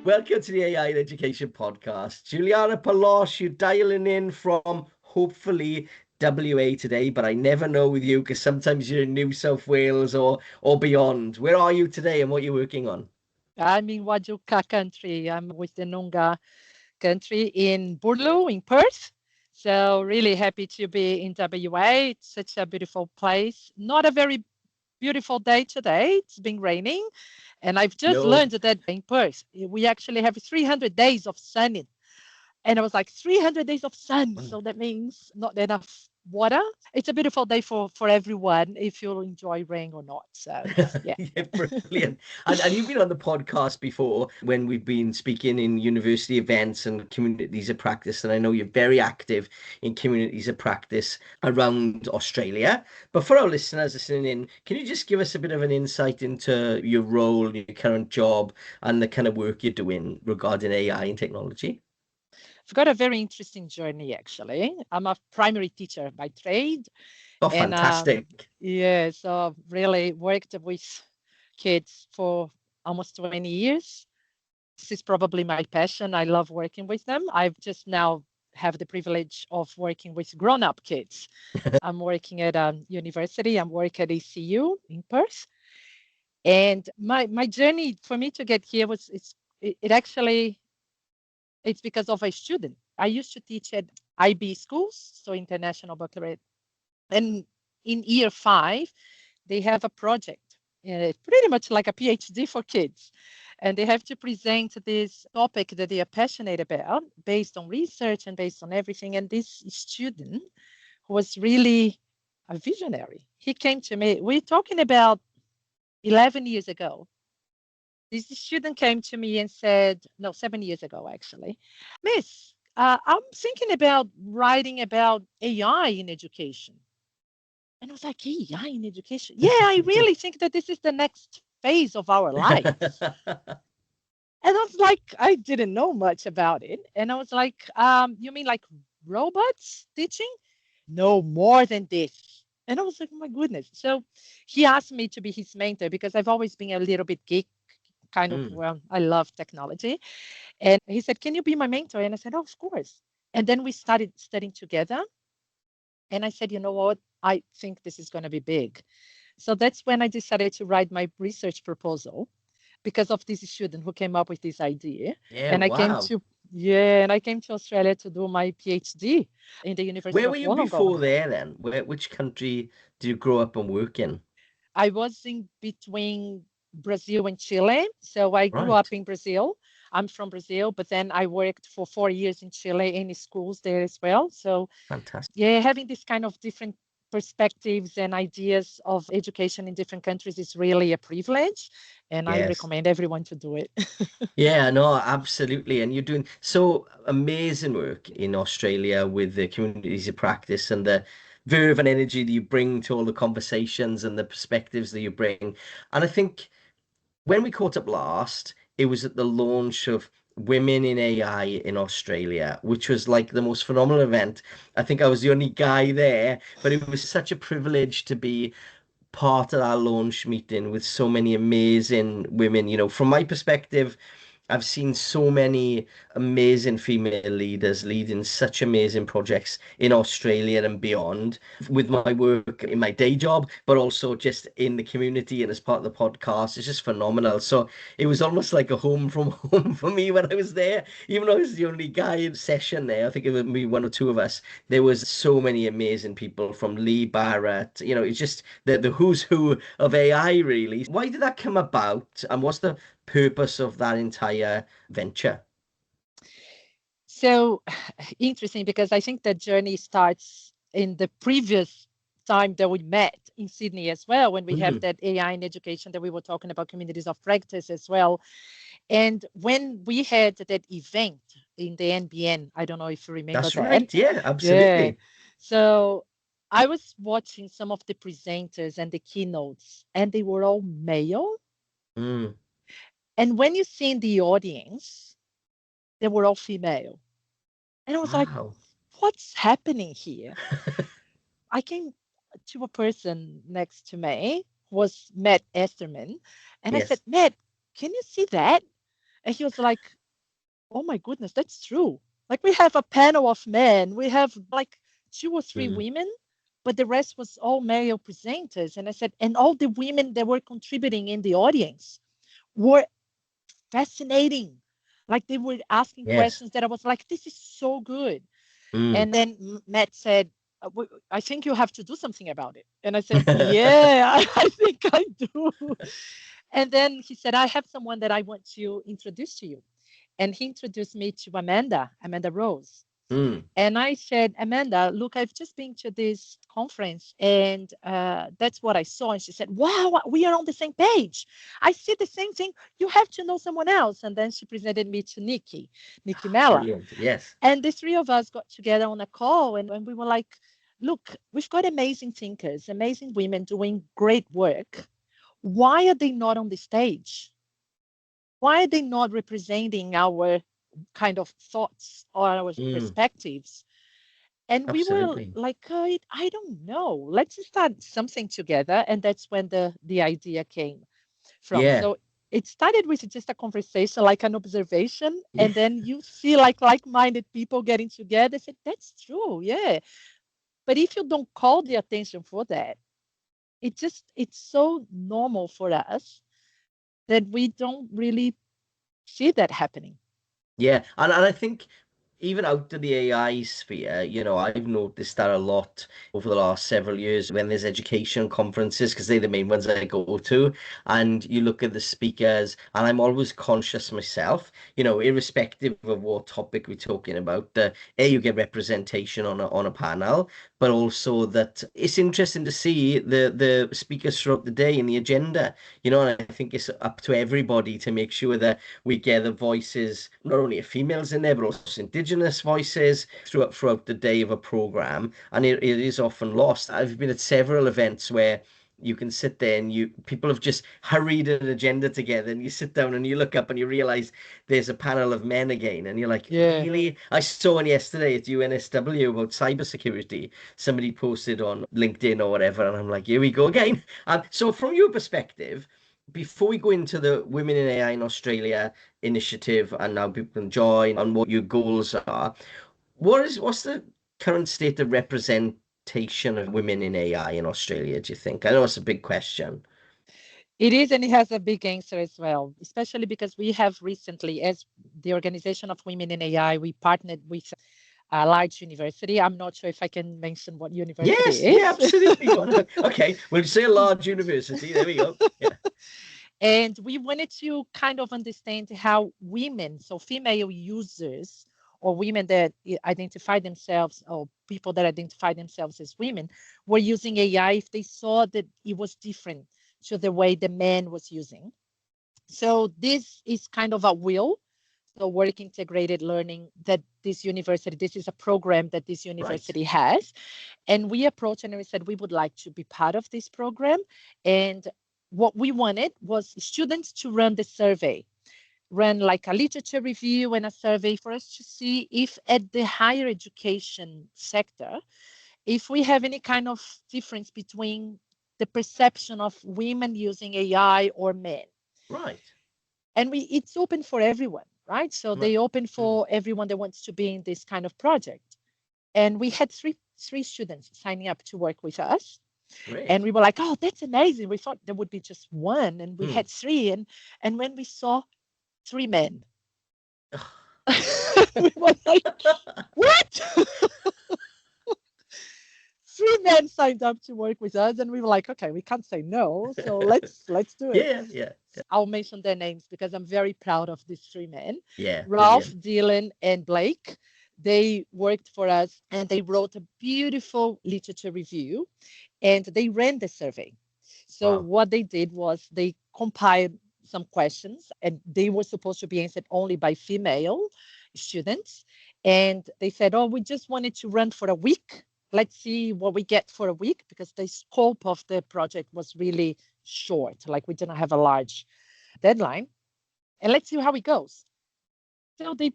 Welcome to the AI in Education podcast. Juliana Peloche, you're dialing in from hopefully WA today, but I never know with you because sometimes you're in New South Wales or beyond. Where are you today and what you're working on? I'm in Wajuka country. I'm with the Noongar country in Burlo, in Perth. So really happy to be in WA. It's such a beautiful place. Not a very beautiful day today. It's been raining. And I've just No. learned that in Perth, we actually have 300 days of sun. And I was like, 300 days of sun. So that means not enough water. It's a beautiful day for everyone if you enjoy rain or not. So, yeah. Yeah, brilliant. And you've been on the podcast before when we've been speaking in university events and communities of practice. And I know you're very active in communities of practice around Australia. But for our listeners listening in, can you just give us a bit of an insight into your role, your current job, and the kind of work you're doing regarding AI and technology? I've got a very interesting journey, actually. I'm a primary teacher by trade. Oh, And fantastic. yeah, so I've really worked with kids for almost 20 years. This is probably my passion. I love working with them. I've just now have the privilege of working with grown-up kids. I'm working at a university. I'm working at ECU in Perth. And my journey for me to get here was it actually it's because of a student. I used to teach at IB schools, so International Baccalaureate. And in year 5, they have a project, pretty much like a PhD for kids. And they have to present this topic that they are passionate about based on research and based on everything. And this student was really a visionary. He came to me, we're talking about 11 years ago. This student came to me and said, no, 7 years ago, actually, Miss, I'm thinking about writing about AI in education. And I was like, AI in education? Yeah, I really think that this is the next phase of our lives. And I was like, I didn't know much about it. And I was like, you mean like robots teaching? No, more than this. And I was like, oh my goodness. So he asked me to be his mentor because I've always been a little bit geek, kind of, Mm. well, I love technology. And he said, can you be my mentor? And I said, oh, of course. And then we started studying together. And I said, you know what? I think this is going to be big. So that's when I decided to write my research proposal because of this student who came up with this idea. Yeah, And I came wow. to, yeah, and I came to Australia to do my PhD in the University Where were of you before Wollongong. there then? Which country did you grow up and work in? I was in between Brazil and Chile. So I grew up Right. in Brazil. I'm from Brazil, but then I worked for 4 years in Chile in schools there as well. So Fantastic. yeah, having this kind of different perspectives and ideas of education in different countries is really a privilege. And I Yes. recommend everyone to do it. Yeah, no, absolutely. And you're doing so amazing work in Australia with the communities of practice and the verve and energy that you bring to all the conversations and the perspectives that you bring. And I think when we caught up last, it was at the launch of Women in AI in Australia, which was like the most phenomenal event. I think I was the only guy there, but it was such a privilege to be part of our launch meeting with so many amazing women. From my perspective, I've seen so many amazing female leaders leading such amazing projects in Australia and beyond with my work in my day job, but also just in the community and as part of the podcast. It's just phenomenal. So it was almost like a home from home for me when I was there, even though I was the only guy in session there. I think it was maybe one or two of us. There was so many amazing people from Lee Barrett. It's just the who's who of AI, really. Why did that come about? And what's the purpose of that entire venture? So interesting because I think that journey starts in the previous time that we met in Sydney as well, when we have Mm, that AI in education that we were talking about communities of practice as well. And when we had that event in the NBN, I don't know if you remember that's that. right. Yeah, Yeah. absolutely. So I was watching some of the presenters and the keynotes, and they were all male. Mm, And when you see in the audience, they were all female. And I was like, wow. what's happening here? I came to a person next to me, was Matt Esterman, and I said, Yes. Matt, can you see that? And he was like, oh my goodness, that's true. Like we have a panel of men, we have like 2 or 3 Mm. women, but the rest was all male presenters. And I said, and all the women that were contributing in the audience were fascinating. Like they were asking Yes. questions that I was like, this is so good. Mm. And then Matt said, I think you have to do something about it. And I said, yeah, I think I do. And then he said, I have someone that I want to introduce to you. And he introduced me to Amanda Rose. Mm. And I said, Amanda, look, I've just been to this conference and that's what I saw. And she said, wow, we are on the same page. I see the same thing. You have to know someone else. And then she presented me to Nikki Mella. Brilliant. Yes. And the 3 of us got together on a call and we were like, look, we've got amazing thinkers, amazing women doing great work. Why are they not on the stage? Why are they not representing our kind of thoughts or our Mm. perspectives? And we were Absolutely. like, I don't know. Let's start something together. And that's when the idea came from. Yeah. So it started with just a conversation, like an observation. Yeah. And then you see like-minded people getting together. Say, that's true. Yeah. But if you don't call the attention for that, it's so normal for us that we don't really see that happening. Yeah. And I think even out of the AI sphere, I've noticed that a lot over the last several years when there's education conferences, because they're the main ones I go to, and you look at the speakers, and I'm always conscious myself, irrespective of what topic we're talking about, you get representation on a panel, but also that it's interesting to see the speakers throughout the day in the agenda, and I think it's up to everybody to make sure that we gather voices, not only of females in there, but also indigenous voices throughout the day of a program. And it is often lost. I've been at several events where you can sit there and people have just hurried an agenda together and you sit down and you look up and you realize there's a panel of men again and you're like, Yeah. really? I saw one yesterday at UNSW about cybersecurity. Somebody posted on LinkedIn or whatever, and I'm like, here we go again. So from your perspective, before we go into the Women in AI in Australia initiative and now people can join and what your goals are, what's the current state of representation of women in AI in Australia, do you think? I know it's a big question. It is, and it has a big answer as well, especially because we have recently, as the Organization of Women in AI, we partnered with a large university. I'm not sure if I can mention what university Yes, it yeah, is. absolutely. Okay, we'll say a large university. There we go. Yeah, And we wanted to kind of understand how women, so female users or women that identify themselves or people that identify themselves as women were using AI if they saw that it was different to the way the man was using. So this is kind of a will. So work integrated learning that this is a program that this right, university has. And we approached and we said we would like to be part of this program. And what we wanted was students to run the survey, run like a literature review and a survey for us to see if at the higher education sector, if we have any kind of difference between the perception of women using AI or men. right, And it's open for everyone, right? So right. they open Mm, for everyone that wants to be in this kind of project. And we had three students signing up to work with us. And great. we were like, oh, that's amazing. We thought there would be just one, and we Mm. had three. And when we saw 3 men, we were like, what? 3 men signed up to work with us, and we were like, okay, we can't say no, so let's do it. Yeah, yeah, I'll mention their names because I'm very proud of these 3 men. yeah, Ralph, brilliant. Dylan, and Blake. They worked for us and they wrote a beautiful literature review and they ran the survey. So Wow. what they did was they compiled some questions and they were supposed to be answered only by female students. And they said, oh, we just wanted to run for a week. Let's see what we get for a week because the scope of the project was really short. Like we didn't have a large deadline. And let's see how it goes. So they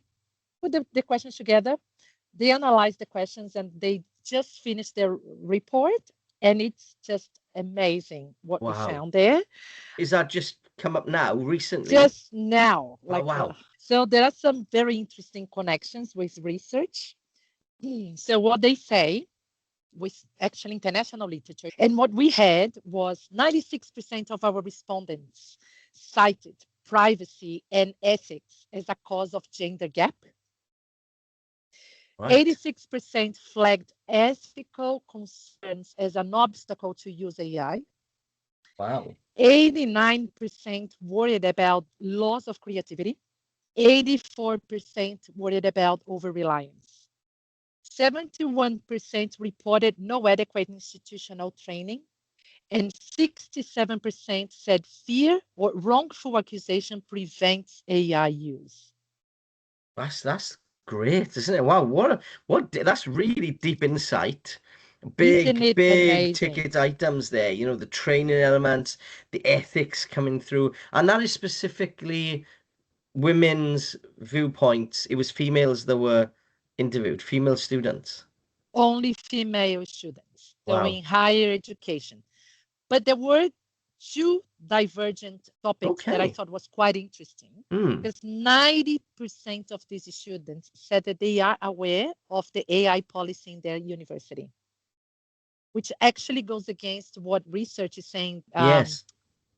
put the questions together. They analyzed the questions and they just finished their report. And it's just amazing what we Wow. found there. Is that just come up now recently? just now. Oh, wow. So there are some very interesting connections with research. So what they say with actual international literature, and what we had was 96% of our respondents cited privacy and ethics as a cause of gender gap. Right. 86% flagged ethical concerns as an obstacle to use AI. Wow. 89% worried about loss of creativity. 84% worried about over reliance. 71% reported no adequate institutional training. And 67% said fear or wrongful accusation prevents AI use. That's great, isn't it? Wow, that's really deep insight. Isn't Big, it big amazing? ticket items there. You know, the training elements, the ethics coming through, and that is specifically women's viewpoints. It was females that were interviewed, female students. Only female students, so Wow. in higher education. But there were two divergent topics that I Okay. thought was quite interesting, Hmm. because 90% of these students said that they are aware of the AI policy in their university, which actually goes against what research is saying, Yes.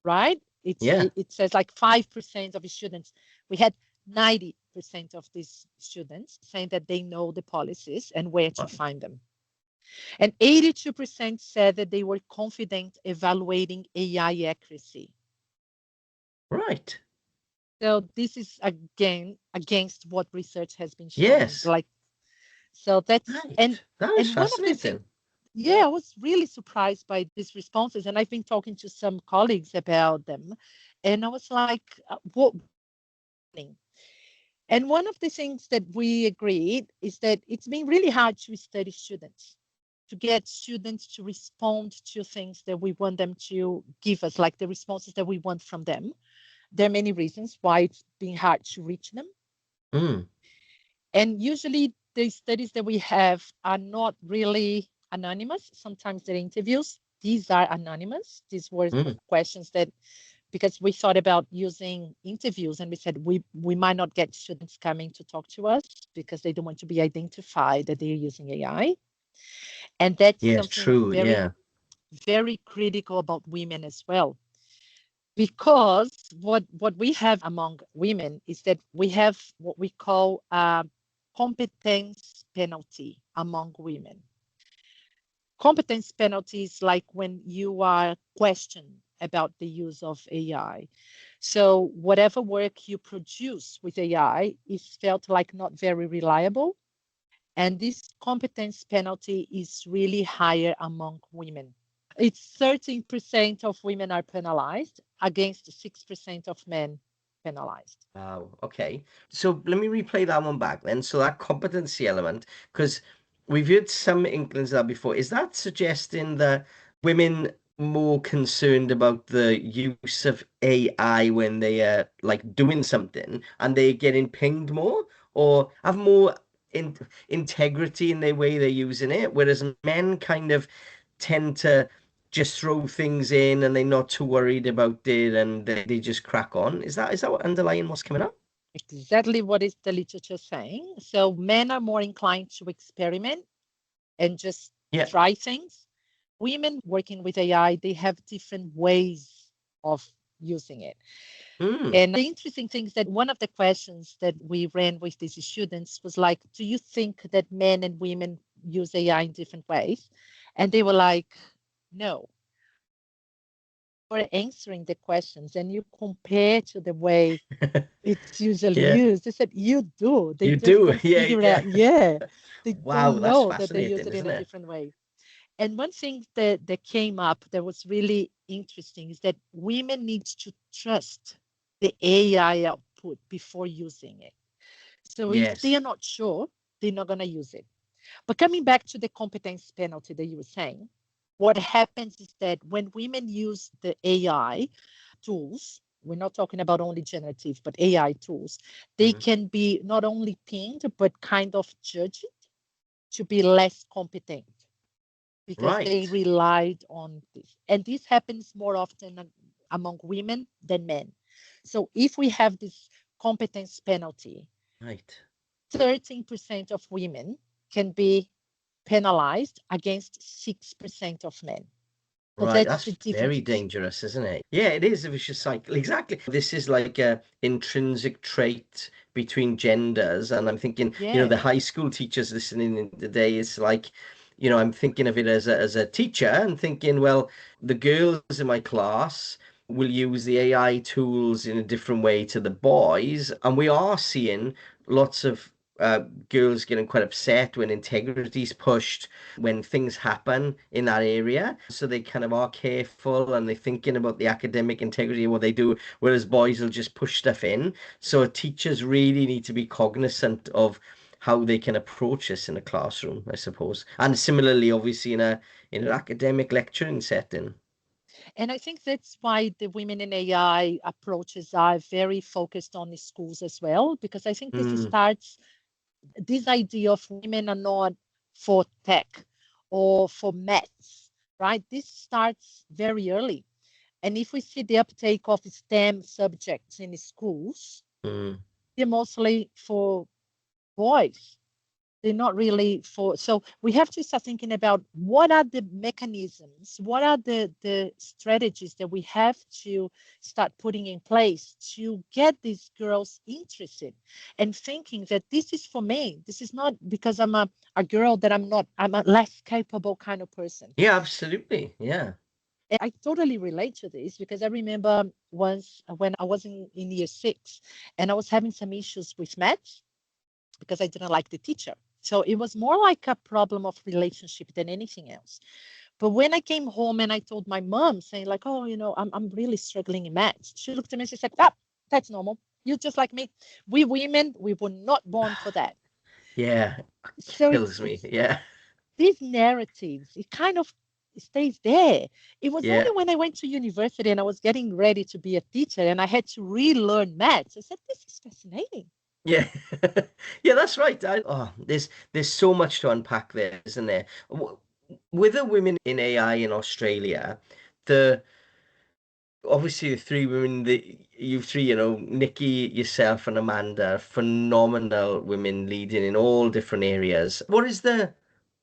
right? Yeah. It says like 5% of the students. We had 90% of these students saying that they know the policies and where to Wow. find them. And 82% said that they were confident evaluating AI accuracy. Right. So this is again against what research has been showing. Yes. Like, so that's Right. That is and one of the things, fascinating. yeah, I was really surprised by these responses, and I've been talking to some colleagues about them, and I was like, what? And one of the things that we agreed is that it's been really hard to study students, to get students to respond to things that we want them to give us, like the responses that we want from them. There are many reasons why it's been hard to reach them. Mm. And usually the studies that we have are not really anonymous. Sometimes they're interviews. These are anonymous. These were Mm. questions that, because we thought about using interviews and we said we might not get students coming to talk to us because they don't want to be identified that they're using AI. And that's Yes, something true. very, Yeah. very critical about women as well. Because what we have among women is that we have what we call a competence penalty among women. Competence penalties like when you are questioned about the use of AI. So whatever work you produce with AI is felt like not very reliable. And this competence penalty is really higher among women. It's 13% of women are penalized against 6% of men penalized. Wow. Okay. So let me replay that one back then. So that competency element, because we've heard some inklings of that before. Is that suggesting that women more concerned about the use of AI when they are like doing something and they're getting pinged more, or have more integrity in the way they're using it, whereas men kind of tend to just throw things in and they're not too worried about it and they just crack on. Is that what underlying what's coming up? Exactly what is the literature saying. So men are more inclined to experiment and just Yeah. try things. Women working with AI, they have different ways of using it. Mm, And the interesting thing is that one of the questions that we ran with these students was like, do you think that men and women use AI in different ways? And they were like, no. For answering the questions and you compare to the way it's usually yeah, used, they said, you do. They you just do. don't Yeah, figure yeah. out. Yeah, they Wow, don't that's know that they use fascinating, it in isn't a it? different way. And one thing that came up that was really interesting is that women need to trust the AI output before using it. So if they are Yes. not sure, they're not going to use it. But coming back to the competence penalty that you were saying, what happens is that when women use the AI tools, we're not talking about only generative, but AI tools, they Mhm. can be not only pinged, but kind of judged to be less competent because they Right. relied on this. And this happens more often among women than men. So if we have this competence penalty, Right. 13% of women can be penalized against 6% of men. So Right, that's the that's very differences. dangerous, isn't it? Yeah, it is a vicious cycle. Exactly. This is like a intrinsic trait between genders. And I'm thinking, Yeah. the high school teachers listening in today is like, I'm thinking of it as a teacher and thinking, well, the girls in my class will use the AI tools in a different way to the boys. And we are seeing lots of girls getting quite upset when integrity is pushed, when things happen in that area. So they kind of are careful and they're thinking about the academic integrity of what they do, whereas boys will just push stuff in. So teachers really need to be cognizant of how they can approach this in a classroom, I suppose. And similarly, obviously, in an academic lecturing setting. And I think that's why the women in AI approaches are very focused on the schools as well, because I think this Mm, starts this idea of women are not for tech or for maths, right? This starts very early. And if we see the uptake of STEM subjects in schools, mm. they're mostly for boys. They're not really for. So we have to start thinking about what are the mechanisms, what are the strategies that we have to start putting in place to get these girls interested and thinking that this is for me. This is not because I'm a girl that I'm a less capable kind of person. Yeah, absolutely. Yeah. And I totally relate to this because I remember once when I was in year six and I was having some issues with maths because I didn't like the teacher. So it was more like a problem of relationship than anything else. But when I came home and I told my mom, saying like, "Oh, I'm really struggling in maths," she looked at me and she said, "Ah, that's normal. You're just like me. We women, we were not born for that." Yeah. So Kills me. it's Yeah. these narratives. It kind of stays there. It was only Yeah. when I went to university and I was getting ready to be a teacher and I had to relearn maths. I said, "This is fascinating." Yeah, yeah, that's right. There's so much to unpack there, isn't there? With the women in AI in Australia, the obviously the three women that you three, Nikki, yourself, and Amanda, phenomenal women leading in all different areas. What is the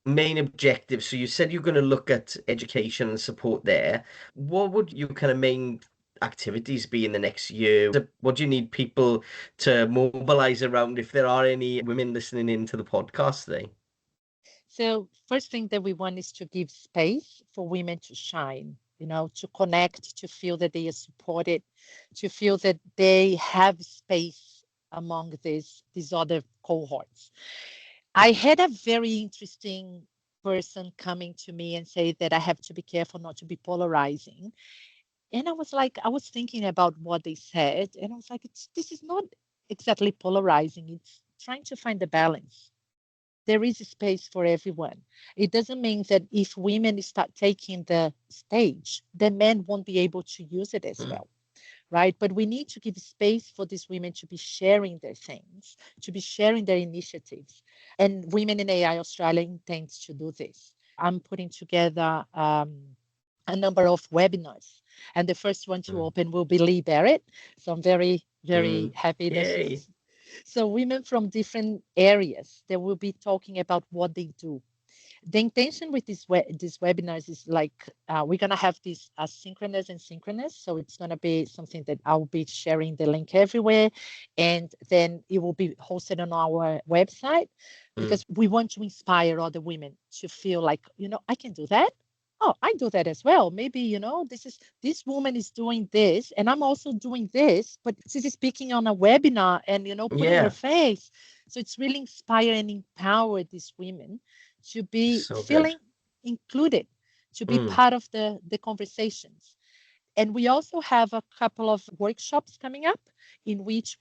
main objective? So you said you're going to look at education and support there. What would your kind of main activities be in the next year? What do you need people to mobilize around if there are any women listening into the podcast today? So first thing that we want is to give space for women to shine, to connect, to feel that they are supported, to feel that they have space among these other cohorts. I had a very interesting person coming to me and say that I have to be careful not to be polarizing. And I was like, I was thinking about what they said, and I was like, this is not exactly polarizing. It's trying to find the balance. There is a space for everyone. It doesn't mean that if women start taking the stage, then men won't be able to use it as Mm, well, right? But we need to give space for these women to be sharing their things, to be sharing their initiatives. And Women in AI Australia intends to do this. I'm putting together a number of webinars. And the first one to mm, open will be Lee Barrett. So I'm very, very mm. happy that Yay. she's so women from different areas, they will be talking about what they do. The intention with these webinars is like we're gonna have this asynchronous and synchronous. So it's gonna be something that I'll be sharing the link everywhere, and then it will be hosted on our website Mm, because we want to inspire other women to feel like I can do that. Oh, I do that as well. Maybe this woman is doing this, and I'm also doing this, but she's speaking on a webinar and putting her yeah, face. So it's really inspire and empower these women to be so good. feeling included, to be Mm, part of the conversations. And we also have a couple of workshops coming up in which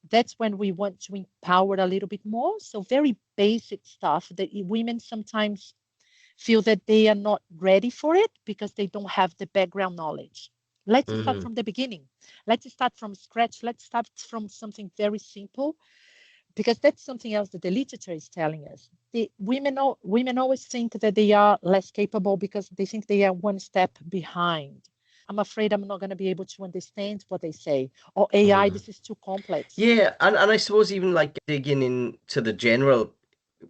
that's when we want to empower a little bit more. So very basic stuff that women sometimes feel that they are not ready for it because they don't have the background knowledge. Let's start mm, from the beginning. Let's start from scratch. Let's start from something very simple because that's something else that the literature is telling us. The women always think that they are less capable because they think they are one step behind. I'm afraid I'm not going to be able to understand what they say. Or AI, this is too complex. Yeah, and I suppose even like digging into the general,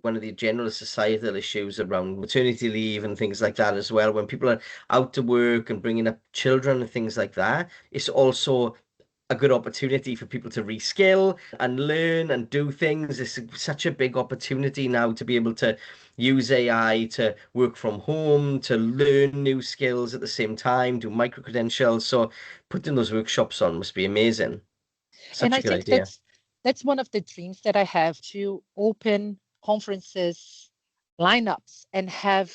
one of the general societal issues around maternity leave and things like that as well. When people are out to work and bringing up children and things like that, it's also a good opportunity for people to reskill and learn and do things. It's such a big opportunity now to be able to use AI to work from home, to learn new skills at the same time, do micro credentials. So putting those workshops on must be amazing. And Such I a good think idea. that's one of the dreams that I have, to open conferences, lineups, and have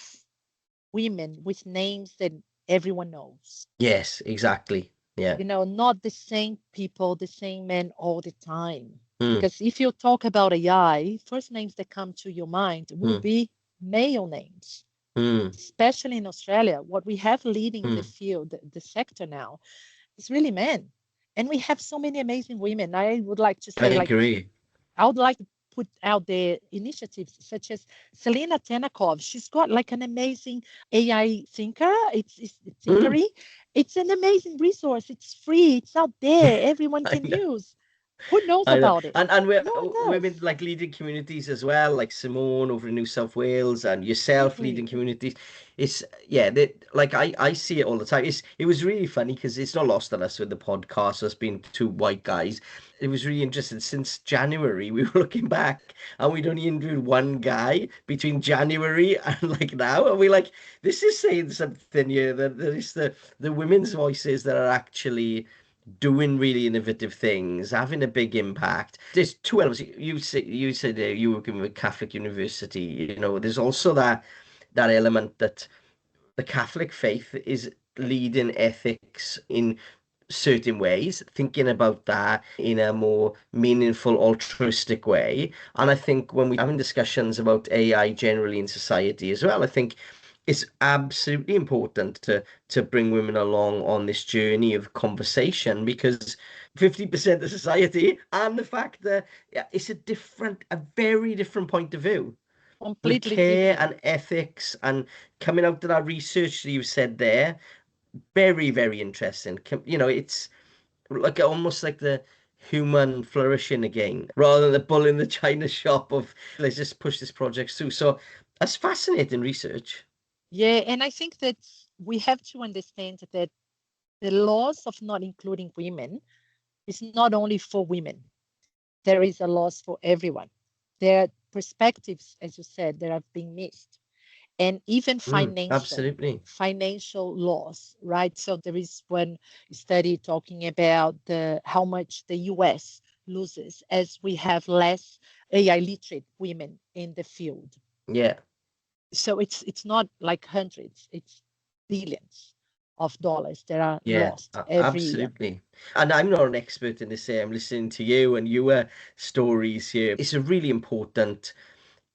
women with names that everyone knows. Yes, exactly. Yeah. Not the same people, the same men all the time. Mm, Because if you talk about AI, first names that come to your mind will mm, be male names, mm, especially in Australia. What we have leading the mm. field, the sector now, is really men. And we have so many amazing women. I would like to I say, like, agree. I would like to put out there initiatives such as Selena Tenakov. She's got like an amazing AI thinker. It's Mm. thinkery. It's an amazing resource. It's free. It's out there. Everyone I can know. use. Who knows I know, about it? and we're No one women does. like leading communities as well, like Simone over in New South Wales, and yourself leading Absolutely. communities. It's yeah, like I see it all the time. It was really funny because it's not lost on us with the podcast, us being two white guys. It was really interesting. Since January, we were looking back, and we'd only interviewed one guy between January and like now, and we're like, this is saying something here that it's the women's voices that are actually doing really innovative things, having a big impact. There's two elements. You said you were working with Catholic University. There's also that element that the Catholic faith is leading ethics in certain ways, thinking about that in a more meaningful, altruistic way. And I think when we're having discussions about AI generally in society as well, I think it's absolutely important to bring women along on this journey of conversation because 50% of society and the fact that yeah, it's a very different point of view with Completely care different. and ethics and coming out to that research that you said there. Very, very interesting. It's like almost like the human flourishing again, rather than the bull in the china shop of let's just push this project through. So that's fascinating research. Yeah, and I think that we have to understand that the laws of not including women is not only for women. There is a loss for everyone. There are perspectives, as you said, that have been missed, and even Absolutely. financial loss, right? So there is one study talking about the how much the US loses as we have less AI literate women in the field. Yeah. So it's not like hundreds, it's billions of dollars that are Yeah, lost every year. absolutely. And I'm not an expert in this. I'm listening to you and your stories here. It's a really important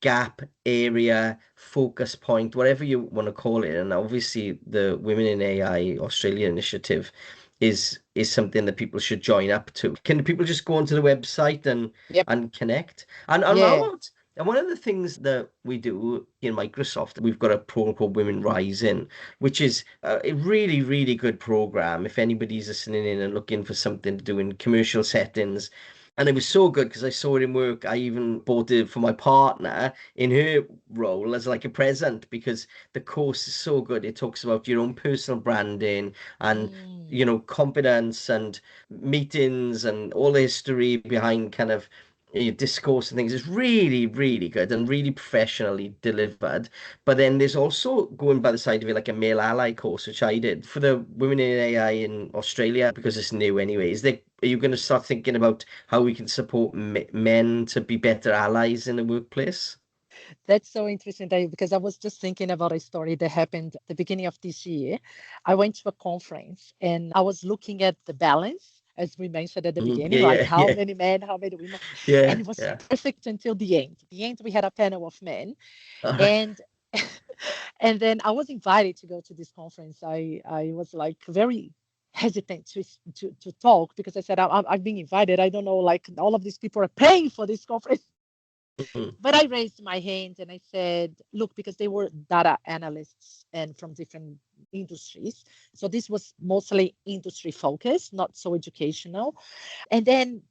gap, area, focus point, whatever you want to call it. And obviously, the Women in AI Australia initiative is something that people should join up to. Can people just go onto the website Yep. and connect? And how Yeah. about and one of the things that we do in Microsoft, we've got a program called Women Rising, which is a really, really good program. If anybody's listening in and looking for something to do in commercial settings, and it was so good because I saw it in work. I even bought it for my partner in her role as like a present because the course is so good. It talks about your own personal branding and, Mm. confidence and meetings and all the history behind kind of discourse and things. It's really, really good and really professionally delivered. But then there's also going by the side of it like a male ally course, which I did for the women in AI in Australia because it's new anyway. Are you going to start thinking about how we can support men to be better allies in the workplace? That's so interesting, Dave, because I was just thinking about a story that happened at the beginning of this year. I went to a conference and I was looking at the balance, as we mentioned at the Yeah, beginning, like yeah, how yeah, many men, how many women, and yeah, it was yeah. perfect until the end. At the end, we had a panel of men, All right. and and then I was invited to go to this conference. I was like very hesitant to talk because I said I've been invited. I don't know, like all of these people are paying for this conference. Mm, But I raised my hand and I said, look, because they were data analysts and from different industries. So this was mostly industry focused, not so educational. And then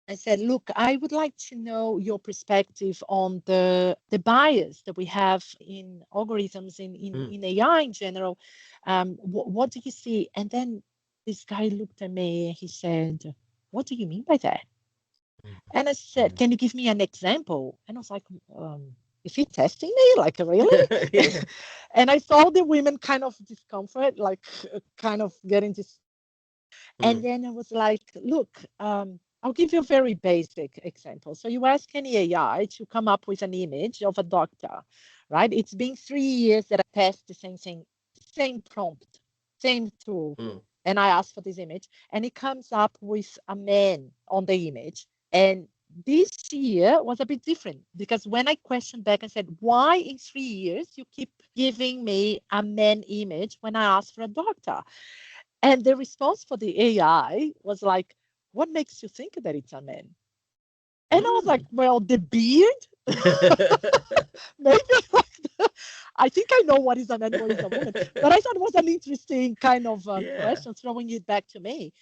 I said, look, I would like to know your perspective on the bias that we have in algorithms Mm. in AI in general. What do you see? And then this guy looked at me and he said, what do you mean by that? And I said, Mm. can you give me an example? And I was like, is he testing me? Like, really? Yeah. And I saw the women kind of discomfort, like kind of getting this. And Mm. then I was like, look, I'll give you a very basic example. So you ask any AI to come up with an image of a doctor, right? It's been 3 years that I test the same thing, same prompt, same tool. Mm. And I asked for this image, and it comes up with a man on the image. And this year was a bit different because when I questioned back and said, why in 3 years you keep giving me a man image when I asked for a doctor? And the response for the AI was like, what makes you think that it's a man? And I was like, Mm. well, the beard, maybe I think I know what is a man, what is a woman. But I thought it was an interesting kind of Yeah. question, throwing it back to me.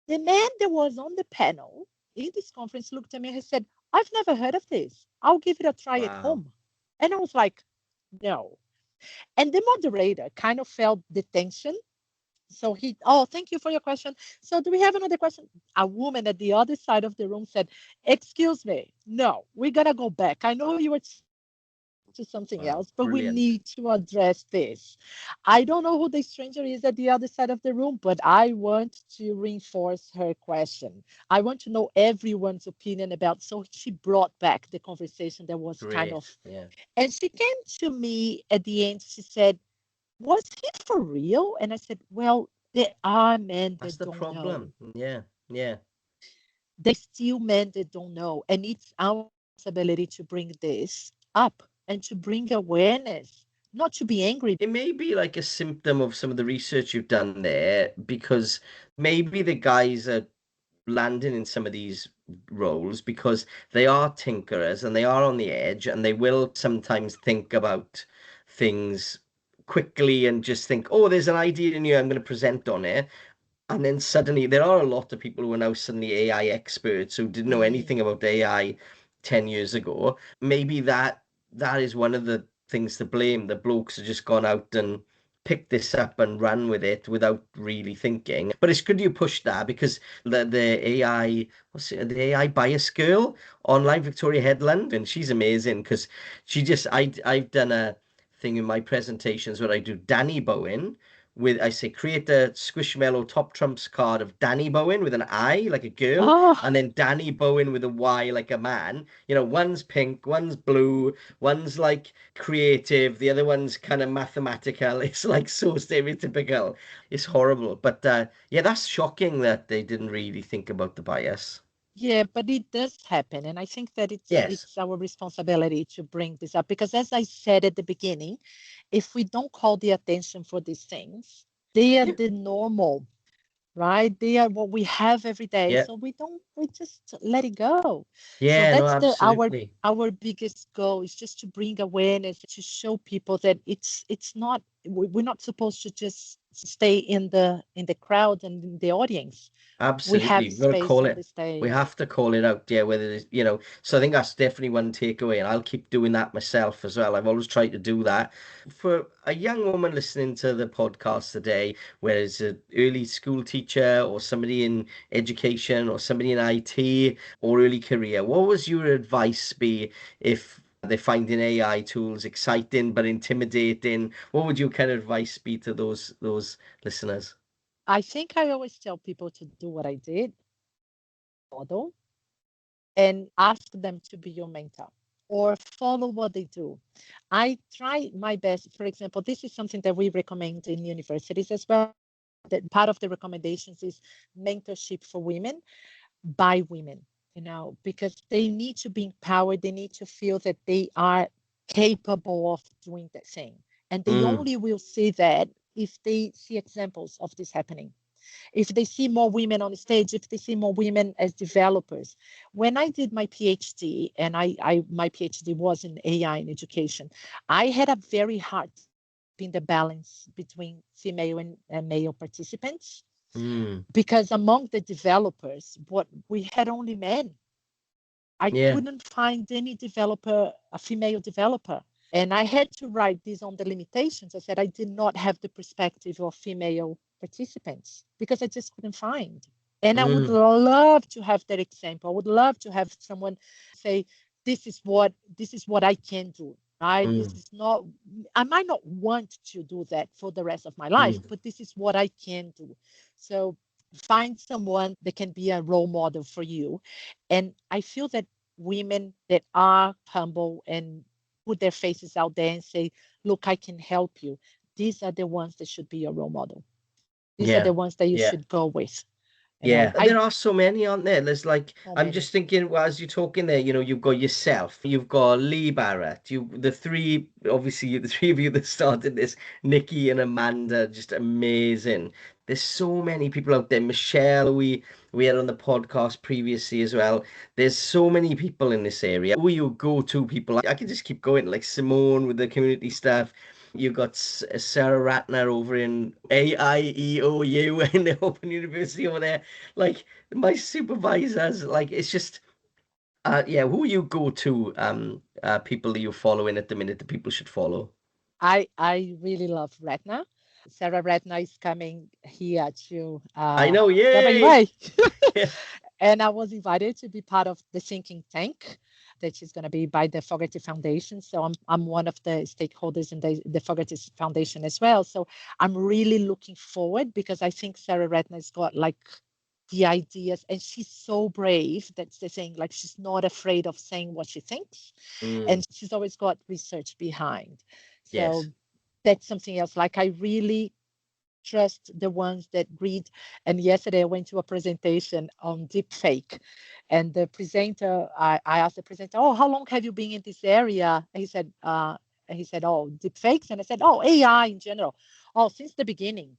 The man that was on the panel in this conference looked at me and said, I've never heard of this. I'll give it a try at Wow. home. And I was like, no. And the moderator kind of felt the tension. So thank you for your question. So do we have another question? A woman at the other side of the room said, excuse me, no, we're going to go back. I know you were to something Wow. else, but we Brilliant. need to address this. I don't know who the stranger is at the other side of the room, but I want to reinforce her question. I want to know everyone's opinion about. So she brought back the conversation that was kind of, Great. Yeah. and she came to me at the end. She said, was he for real? And I said, well, there are men That's that the don't know. problem. Yeah. Yeah. There's still men that don't know. And it's our responsibility to bring this up and to bring awareness, not to be angry. It may be like a symptom of some of the research you've done there because maybe the guys are landing in some of these roles because they are tinkerers and they are on the edge and they will sometimes think about things quickly and just think, oh, there's an idea in here I'm going to present on it. And then suddenly there are a lot of people who are now suddenly AI experts who didn't know Mm. anything about AI 10 years ago. Maybe that is one of the things to blame. The blokes have just gone out and picked this up and ran with it without really thinking. But it's good you pushed that because the AI, what's it, the AI bias girl online, Victoria Headland, and she's amazing because I've done a thing in my presentations where I do Danny Bowen with I say create a Squishmallow top trumps card of Danny Bowen with an I like a girl, Oh, and then Danny Bowen with a Y like a man. You know, one's pink, one's blue, one's like creative, the other one's kind of mathematical. It's like so stereotypical. It's horrible. But yeah, that's shocking that they didn't really think about the bias. yeah, but it does happen. And I think that Yes. it's our responsibility to bring this up because as I said at the beginning, if we don't call the attention for these things, they are Yeah. the normal, right? They are what we have every day. Yeah. So we just let it go. So Yeah, no, that's the absolutely. our biggest goal is just to bring awareness, to show people that it's not we're not supposed to just stay in the crowd and in the audience. We have Absolutely. We've got to space call on it. the We stage. have to call it out, yeah, whether it's, so I think that's definitely one takeaway, and I'll keep doing that myself as well. I've always tried to do that. For a young woman listening to the podcast today, whether it's an early school teacher or somebody in education or somebody in IT or early career, what was your advice be if they're finding AI tools exciting but intimidating? What would your kind of advice be to those listeners? I think I always tell people to do what I did, model, and ask them to be your mentor or follow what they do. I try my best. For example, this is something that we recommend in universities as well. That part of the recommendations is mentorship for women by women, because they need to be empowered. They need to feel that they are capable of doing that thing. And they Mm, only will see that if they see examples of this happening, if they see more women on the stage, if they see more women as developers. When I did my PhD, and my PhD was in AI in education, I had a very hard keeping the balance between female and male participants. Mm. Because among the developers, what we had only men. I Yeah. couldn't find any developer, a female developer. And I had to write this on the limitations. I said I did not have the perspective of female participants because I just couldn't find. And I would Mm. love to have that example. I would love to have someone say, this is what I can do. Right? This Mm. is not, I might not want to do that for the rest of my life, Mm. but this is what I can do. So find someone that can be a role model for you. And I feel that women that are humble and put their faces out there and say, look, I can help you. These are the ones that should be your role model. These are Yeah. the ones that you Yeah. should go with. Yeah, and I there are so many, aren't there? There's like, so I'm many. just thinking, well, as you're talking there, you've got yourself, you've got Lee Barrett, the three, obviously, the three of you that started this, Nikki and Amanda, just amazing. There's so many people out there. Michelle, we had on the podcast previously as well. There's so many people in this area. Who are your go-to people? I can just keep going, like Simone with the community stuff. You've got Sarah Ratner over in AIEOU in the Open University over there. Like my supervisors, like it's just yeah, who you go to people that you're following at the minute that people should follow. I really love Ratna. Sarah Ratna is coming here to I know, yay! WA. And I was invited to be part of the thinking tank that is going to be by the Fogarty Foundation. So I'm one of the stakeholders in the Fogarty Foundation as well. So I'm really looking forward because I think Sarah Ratner has got like the ideas and she's so brave. That's the thing. Like she's not afraid of saying what she thinks. And Mm, she's always got research behind. So yes. that's something else. Like I really trust the ones that read. And yesterday I went to a presentation on deep fake. And the presenter, I asked the presenter, oh, how long have you been in this area? And he said, oh, deep fakes. And I said, oh, AI in general. Oh, since the beginning.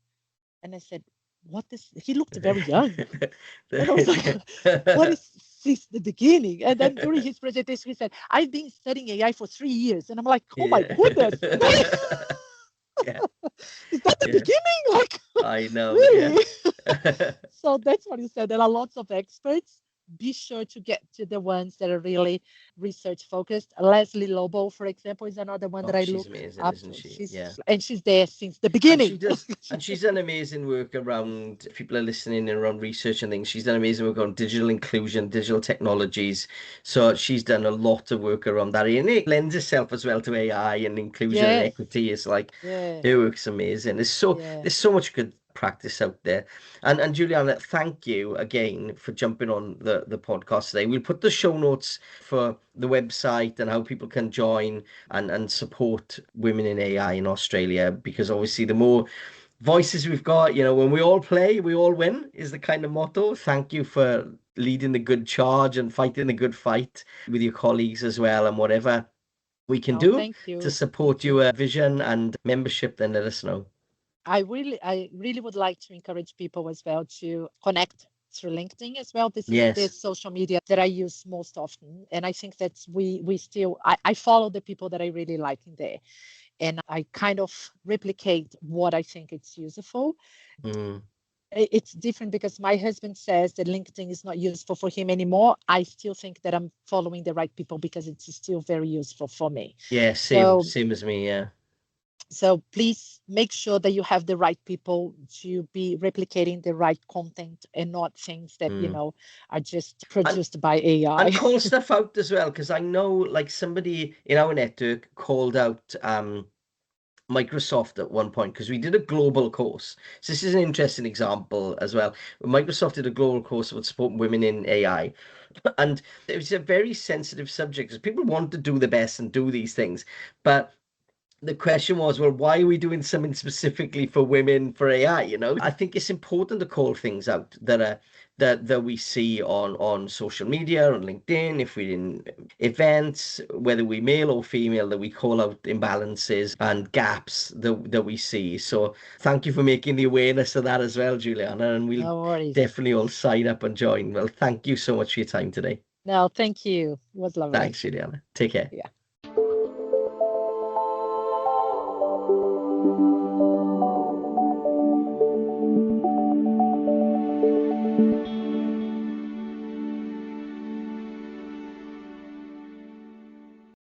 And I said, what is, he looked very young. And I was like, what is since the beginning? And then during his presentation, he said, I've been studying AI for 3 years. And I'm like, oh my Yeah. goodness. Yeah. Is that the Yeah. beginning? Like, I know. Yeah. really? So that's what he said. There are lots of experts. Be sure to get to the ones that are really research focused. Leslie Lobo, for example, is another one that Oh, I she's look amazing, up isn't to. she? Yeah. She's there since the And beginning. she's done amazing work around, if people are listening and around research and things, she's done amazing work on digital inclusion, digital technologies. So she's done a lot of work around that. And it lends itself as well to AI and inclusion and Yes. equity. It's like Yeah. her work's amazing. Yeah. There's so much good practice out there. And Juliana, thank you again for jumping on the podcast today. We'll put the show notes for the website and how people can join and support women in AI in Australia, because obviously the more voices we've got, when we all play, we all win is the kind of motto. Thank you for leading the good charge and fighting the good fight with your colleagues as well, and whatever we can No, do thank to you. support Thank you. your vision and membership, then let us know. I really would like to encourage people as well to connect through LinkedIn as well. This is the Yes. social media that I use most often. And I think that's we still I follow the people that I really like in there. And I kind of replicate what I think it's useful. Mm. It's different because my husband says that LinkedIn is not useful for him anymore. I still think that I'm following the right people because it's still very useful for me. Yeah, So same as me, yeah. so please make sure that you have the right people to be replicating the right content and not things that, Mm. are just And produced by AI. and call stuff out as well, because I know like somebody in our network called out Microsoft at one point, because we did a global course. So this is an interesting example as well. Microsoft did a global course about supporting women in AI. And it was a very sensitive subject because people want to do the best and do these things. But the question was, well, why are we doing something specifically for women for AI? I think it's important to call things out that we see on social media, on LinkedIn, if we're in events, whether we male or female, that we call out imbalances and gaps that we see. So thank you for making the awareness of that as well, Juliana, and we'll No worries. definitely all sign up and join. Well, thank you so much for your time today. No, thank you. It was lovely. Thanks, Juliana. Take care. Yeah.